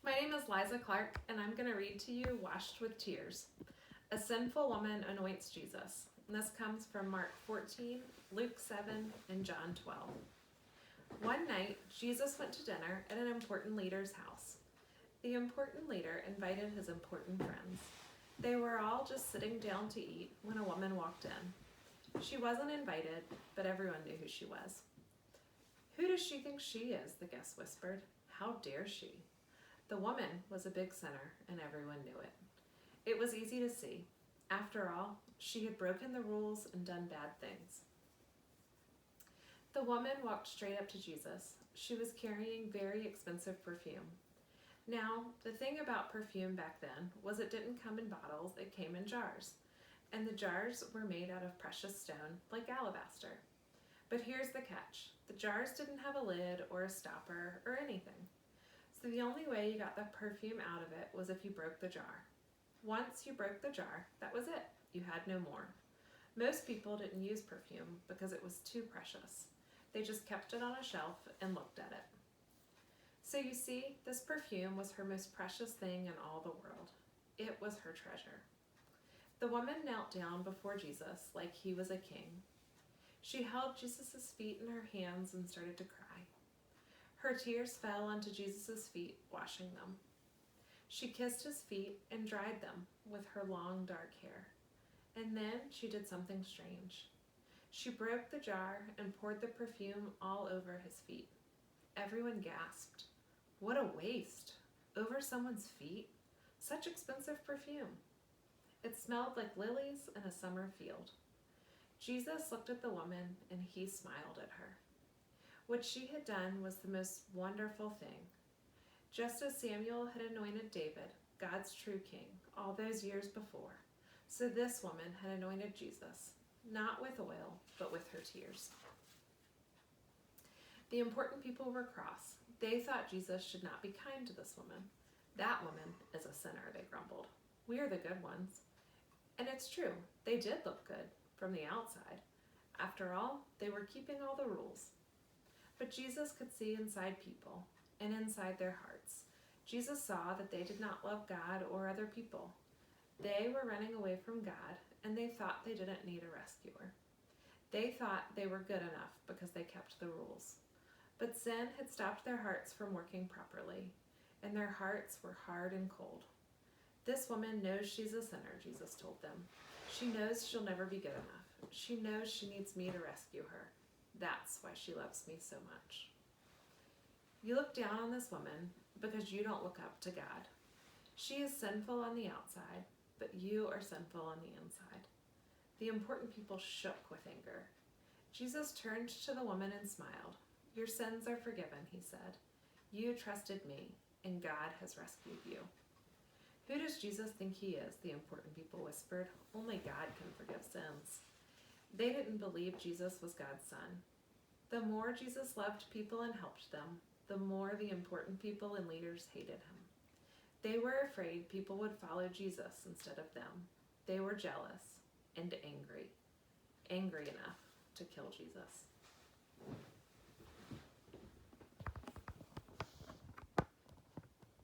My name is Liza Clark, and I'm going to read to you Washed with Tears. A sinful woman anoints Jesus. And this comes from Mark 14, Luke 7, and John 12. One night, Jesus went to dinner at an important leader's house. The important leader invited his important friends. They were all just sitting down to eat when a woman walked in. She wasn't invited, but everyone knew who she was. "Who does she think she is?" the guests whispered. "How dare she?" The woman was a big sinner, and everyone knew it. It was easy to see. After all, she had broken the rules and done bad things. The woman walked straight up to Jesus. She was carrying very expensive perfume. Now, the thing about perfume back then was it didn't come in bottles, it came in jars. And the jars were made out of precious stone, like alabaster. But here's the catch. The jars didn't have a lid or a stopper or anything. So the only way you got the perfume out of it was if you broke the jar. Once you broke the jar, that was it. You had no more. Most people didn't use perfume because it was too precious. They just kept it on a shelf and looked at it. So you see, this perfume was her most precious thing in all the world. It was her treasure. The woman knelt down before Jesus like he was a king. She held Jesus' feet in her hands and started to cry. Her tears fell onto Jesus' feet, washing them. She kissed his feet and dried them with her long dark hair. And then she did something strange. She broke the jar and poured the perfume all over his feet. Everyone gasped. What a waste! Over someone's feet? Such expensive perfume. It smelled like lilies in a summer field. Jesus looked at the woman and he smiled at her. What she had done was the most wonderful thing. Just as Samuel had anointed David, God's true king, all those years before, so this woman had anointed Jesus, not with oil, but with her tears. The important people were cross. They thought Jesus should not be kind to this woman. That woman is a sinner, they grumbled. We are the good ones. And it's true, they did look good from the outside. After all, they were keeping all the rules. But Jesus could see inside people and inside their hearts. Jesus saw that they did not love God or other people. They were running away from God, and they thought they didn't need a rescuer. They thought they were good enough because they kept the rules. But sin had stopped their hearts from working properly, and their hearts were hard and cold. This woman knows she's a sinner, Jesus told them. She knows she'll never be good enough. She knows she needs me to rescue her. That's why she loves me so much. You look down on this woman because you don't look up to God. She is sinful on the outside, but you are sinful on the inside. The important people shook with anger. Jesus turned to the woman and smiled. Your sins are forgiven, he said. You trusted me, and God has rescued you. Who does Jesus think he is? The important people whispered. Only God can forgive sins. They didn't believe Jesus was God's son. The more Jesus loved people and helped them, the more the important people and leaders hated him. They were afraid people would follow Jesus instead of them. They were jealous and angry enough to kill Jesus.